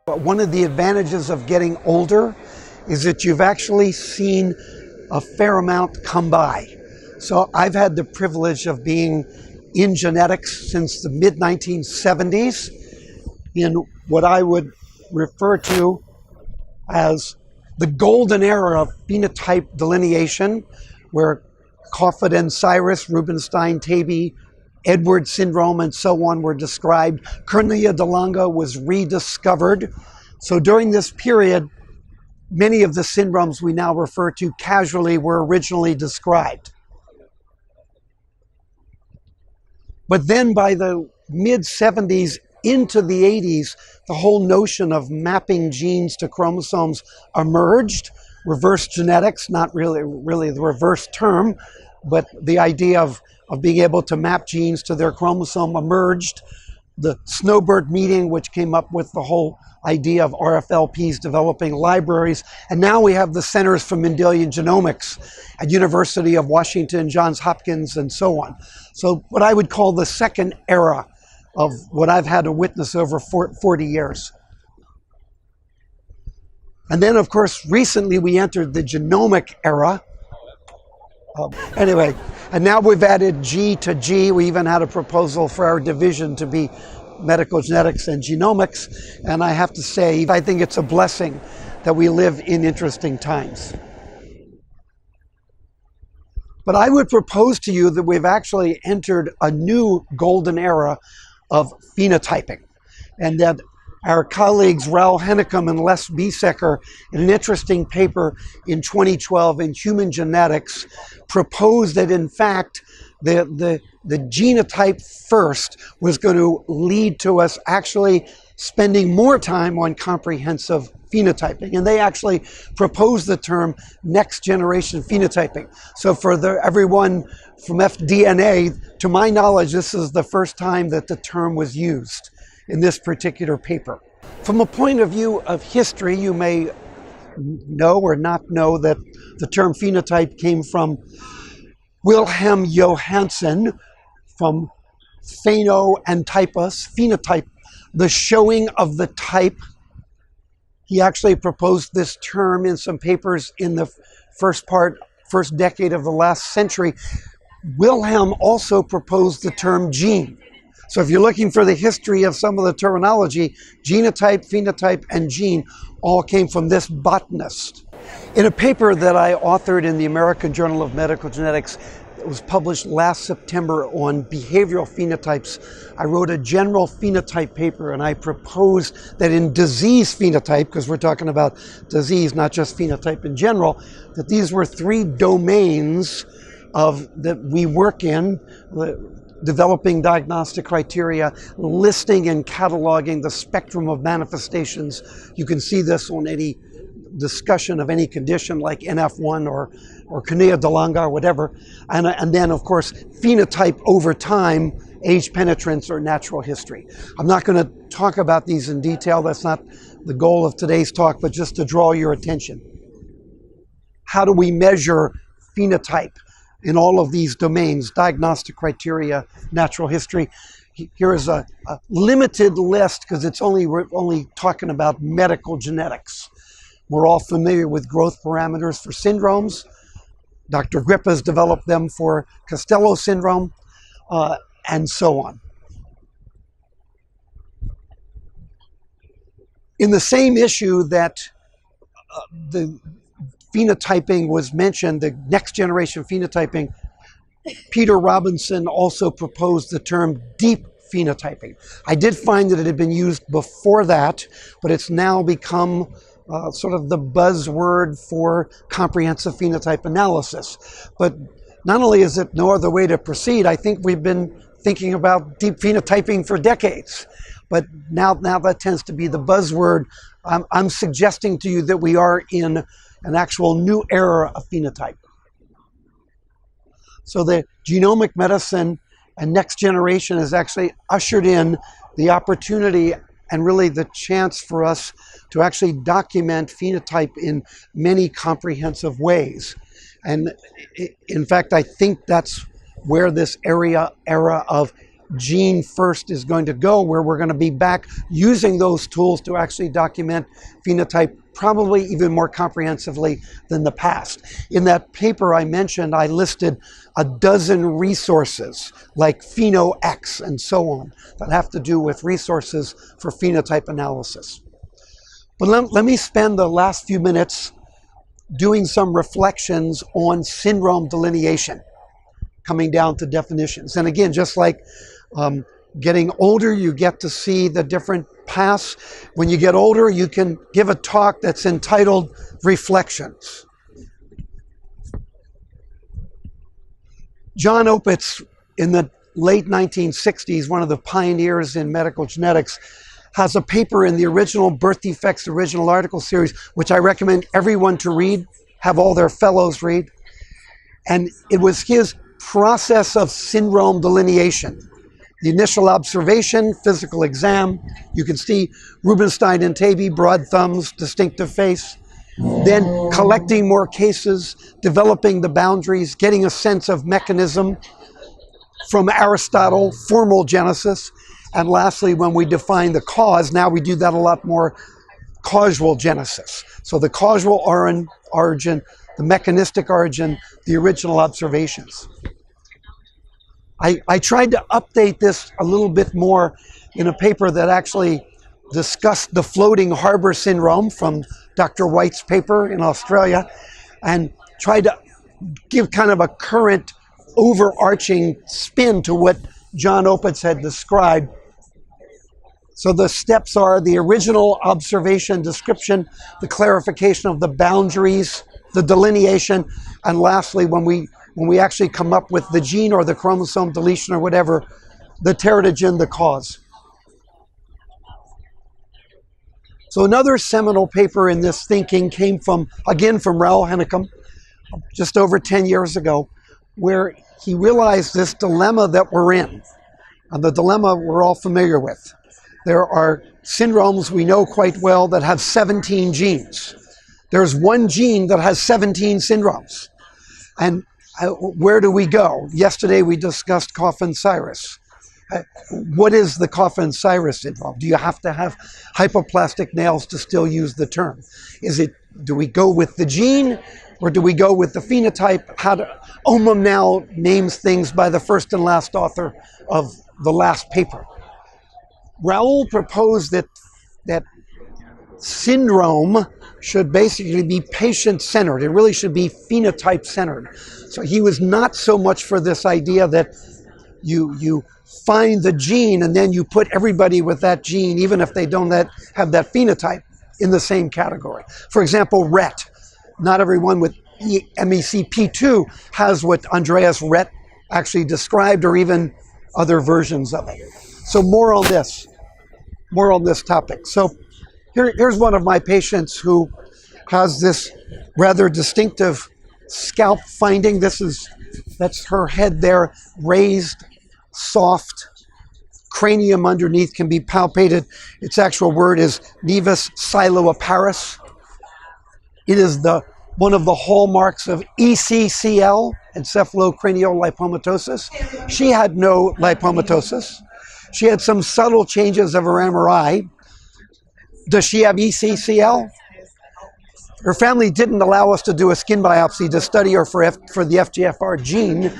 But one of the advantages of getting older is that you've actually seen a fair amount come by. So I've had the privilege of being in genetics since the mid-1970s in what I would refer to as the golden era of phenotype delineation, where Coffin and Cyrus, Rubinstein, Taibi, Edwards syndrome, and so on were described. Cornelia de Lange was rediscovered. So during this period, many of the syndromes we now refer to casually were originally described. But then by the mid-70s into the 80s, the whole notion of mapping genes to chromosomes emerged. Reverse genetics, not really the reverse term, but the idea of being able to map genes to their chromosome emerged. The Snowbird meeting, which came up with the whole idea of RFLPs developing libraries. And now we have the Centers for Mendelian Genomics at University of Washington, Johns Hopkins, and so on. So what I would call the second era of what I've had to witness over 40 years. And then, of course, recently we entered the genomic era. Anyway, and now we've added G to G. We even had a proposal for our division to be medical genetics and genomics. And I have to say, I think it's a blessing that we live in interesting times. But I would propose to you that we've actually entered a new golden era of phenotyping, and that our colleagues Raoul Hennekom and Les Biesecker, in an interesting paper in 2012 in Human Genetics, proposed that in fact the genotype first was going to lead to us actually spending more time on comprehensive phenotyping. And they actually proposed the term next generation phenotyping. So for everyone from FDNA, to my knowledge, this is the first time that the term was used in this particular paper. From a point of view of history, you may know or not know that the term phenotype came from Wilhelm Johannsen, from pheno and typos, phenotype, the showing of the type. He actually proposed this term in some papers in the first decade of the last century. Wilhelm also proposed the term gene. So if you're looking for the history of some of the terminology, genotype, phenotype, and gene all came from this botanist. In a paper that I authored in the American Journal of Medical Genetics, it was published last September on behavioral phenotypes, I wrote a general phenotype paper, and I proposed that in disease phenotype, because we're talking about disease, not just phenotype in general, that these were three domains that we work in: developing diagnostic criteria, listing and cataloging the spectrum of manifestations. You can see this on any discussion of any condition like NF1 or Cornelia de Lange or whatever. And then, of course, phenotype over time, age penetrance, or natural history. I'm not going to talk about these in detail. That's not the goal of today's talk, but just to draw your attention. How do we measure phenotype in all of these domains: diagnostic criteria, natural history? Here is a limited list, because we're only talking about medical genetics. We're all familiar with growth parameters for syndromes. Dr. Grippa has developed them for Costello syndrome, and so on. In the same issue that the phenotyping was mentioned, the next generation phenotyping, Peter Robinson also proposed the term deep phenotyping. I did find that it had been used before that, but it's now become sort of the buzzword for comprehensive phenotype analysis. But not only is it no other way to proceed, I think we've been thinking about deep phenotyping for decades. But now that tends to be the buzzword. I'm suggesting to you that we are in an actual new era of phenotype. So the genomic medicine and next generation has actually ushered in the opportunity and really the chance for us to actually document phenotype in many comprehensive ways. And in fact, I think that's where this era of Gene First is going to go, where we're going to be back using those tools to actually document phenotype probably even more comprehensively than the past. In that paper I mentioned, I listed a dozen resources like PhenoX and so on that have to do with resources for phenotype analysis. But let me spend the last few minutes doing some reflections on syndrome delineation, coming down to definitions. And again, just like getting older, you get to see the different paths. When you get older, you can give a talk that's entitled Reflections. John Opitz, in the late 1960s, one of the pioneers in medical genetics, has a paper in the original Birth Defects Original Article series, which I recommend everyone to read, have all their fellows read. And it was his process of syndrome delineation. The initial observation, physical exam, you can see Rubenstein and Taibi, broad thumbs, distinctive face. Then collecting more cases, developing the boundaries, getting a sense of mechanism from Aristotle, formal genesis. And lastly, when we define the cause, now we do that a lot more, causal genesis. So the causal origin, the mechanistic origin, the original observations. I tried to update this a little bit more in a paper that actually discussed the floating harbor syndrome from Dr. White's paper in Australia, and tried to give kind of a current overarching spin to what John Opitz had described. So the steps are the original observation, description, the clarification of the boundaries, the delineation, and lastly, when we actually come up with the gene or the chromosome deletion or whatever, the teratogen, the cause. So another seminal paper in this thinking came from, again, from Raoul Hennekom, just over 10 years ago, where he realized this dilemma that we're in, and the dilemma we're all familiar with. There are syndromes we know quite well that have 17 genes. There's one gene that has 17 syndromes. And where do we go? Yesterday we discussed Coffin-Siris. What is the Coffin-Siris syndrome? Do you have to have hypoplastic nails to still use the term? Do we go with the gene, or do we go with the phenotype? Omum now names things by the first and last author of the last paper. Raoul proposed that syndrome should basically be patient-centered. It really should be phenotype-centered. So he was not so much for this idea that you find the gene and then you put everybody with that gene, even if they don't have that phenotype, in the same category. For example, Rett. Not everyone with MECP2 has what Andreas Rett actually described, or even other versions of it. So more on this topic. So here's one of my patients who has this rather distinctive scalp finding. That's her head there, raised, soft. Cranium underneath can be palpated. Its actual word is nevus siloaparus. It is one of the hallmarks of ECCL, encephalocranial lipomatosis. She had no lipomatosis. She had some subtle changes of her MRI. Does she have ECCL? Her family didn't allow us to do a skin biopsy to study her for the FGFR gene.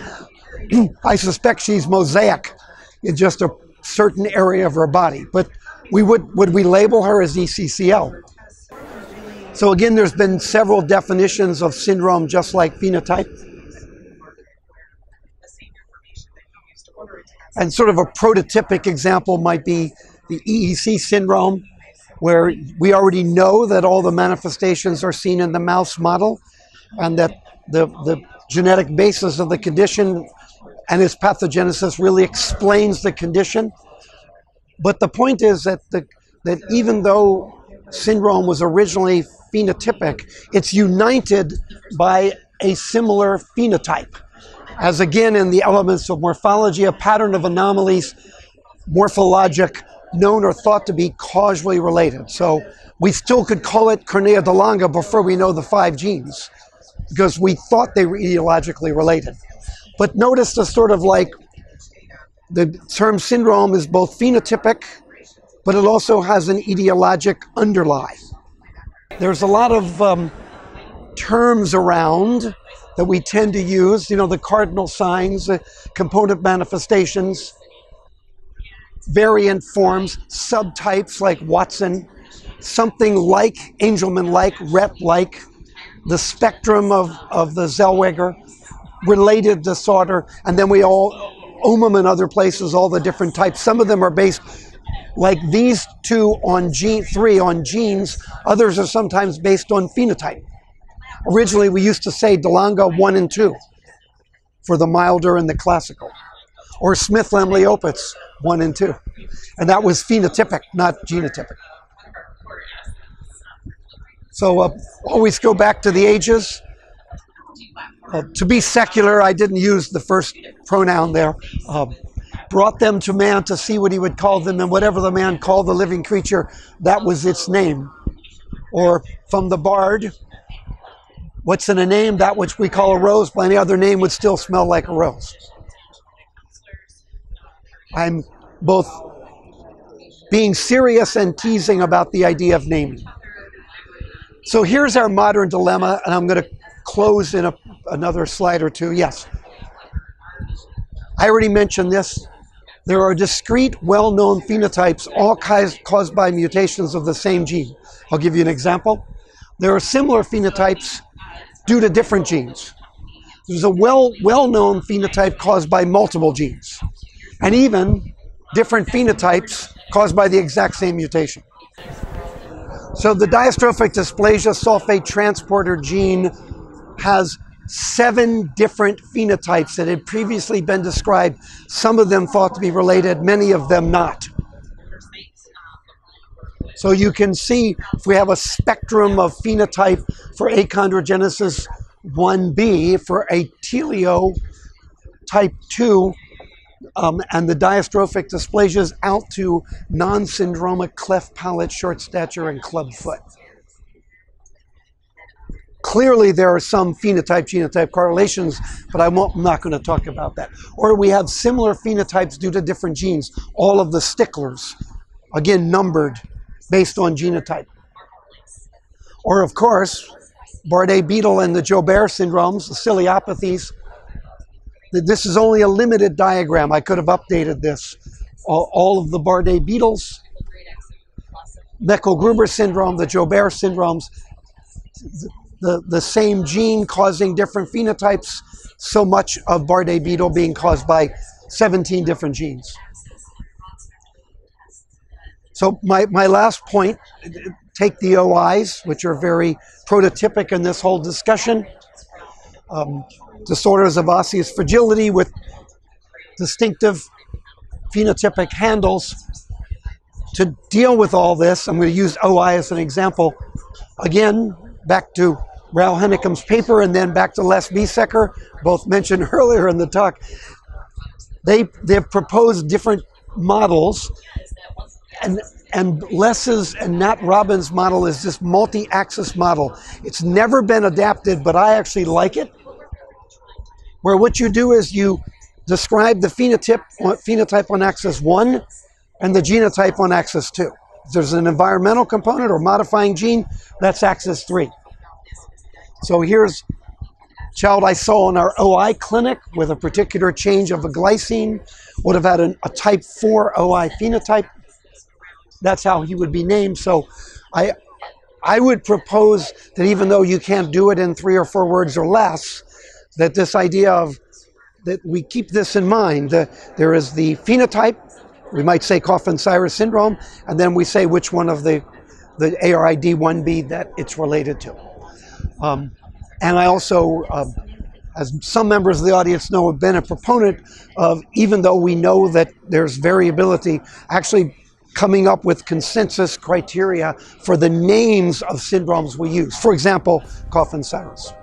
I suspect she's mosaic in just a certain area of her body, but would we label her as ECCL? So again, there's been several definitions of syndrome, just like phenotype. And sort of a prototypic example might be the EEC syndrome, where we already know that all the manifestations are seen in the mouse model, and that the genetic basis of the condition and its pathogenesis really explains the condition. But the point is that even though syndrome was originally phenotypic, it's united by a similar phenotype. As again in the elements of morphology, a pattern of anomalies, morphologic, known or thought to be causally related. So we still could call it Cornea de Lange before we know the 5 genes, because we thought they were etiologically related. But notice the sort of like The term syndrome is both phenotypic, but it also has an etiologic underlie. There's a lot of terms around that we tend to use, the cardinal signs, component manifestations, variant forms, subtypes like Watson, something like Angelman-like, Rett-like, the spectrum of the Zellweger, related disorder, and then we all own them in other places, all the different types. Some of them are based, like these two, on three on genes. Others are sometimes based on phenotype. Originally, we used to say DeLonga 1 and 2 for the milder and the classical, or Smith-Lemli-Opitz 1 and 2. And that was phenotypic, not genotypic. So always go back to the ages. To be secular, I didn't use the first pronoun there. Brought them to man to see what he would call them, and whatever the man called the living creature, that was its name. Or from the bard, what's in a name? That which we call a rose, by any other name would still smell like a rose. I'm both being serious and teasing about the idea of naming. So here's our modern dilemma, and I'm going to close in another slide or two. Yes. I already mentioned this. There are discrete, well-known phenotypes, all caused by mutations of the same gene. I'll give you an example. There are similar phenotypes due to different genes. There's a well-known phenotype caused by multiple genes, and even different phenotypes caused by the exact same mutation. So the diastrophic dysplasia sulfate transporter gene has 7 different phenotypes that had previously been described. Some of them thought to be related, many of them not. So you can see if we have a spectrum of phenotype for achondrogenesis 1B, for atelio type 2, and the diastrophic dysplasias out to non-syndromic cleft palate, short stature, and club foot. Clearly, there are some phenotype-genotype correlations, but I'm not going to talk about that. Or we have similar phenotypes due to different genes, all of the sticklers, again, numbered based on genotype. Or, of course, Bardet-Biedl and the Joubert syndromes, the ciliopathies. This is only a limited diagram. I could have updated this. All of the Bardet-Biedls, Meckel-Gruber syndrome, the Joubert syndromes, the same gene causing different phenotypes, so much of Bardet-Biedl being caused by 17 different genes. So my last point, take the OIs, which are very prototypic in this whole discussion. Disorders of osseous fragility with distinctive phenotypic handles. To deal with all this, I'm going to use OI as an example. Again, back to Rao Hennicum's paper and then back to Les Biesecker, both mentioned earlier in the talk. They've proposed different models, and Les's and Nat Robbins' model is this multi-axis model. It's never been adapted, but I actually like it, where what you do is you describe the phenotype on axis 1 and the genotype on axis 2. If there's an environmental component or modifying gene, that's axis 3. So here's a child I saw in our OI clinic with a particular change of a glycine, would have had a type 4 OI phenotype. That's how he would be named. So I would propose that even though you can't do it in 3 or 4 words or less, that this idea of, that we keep this in mind. There is the phenotype, we might say Coffin-Siris syndrome, and then we say which one of the ARID1B that it's related to. And I also, as some members of the audience know, have been a proponent of, even though we know that there's variability, actually coming up with consensus criteria for the names of syndromes we use. For example, Coffin-Siris.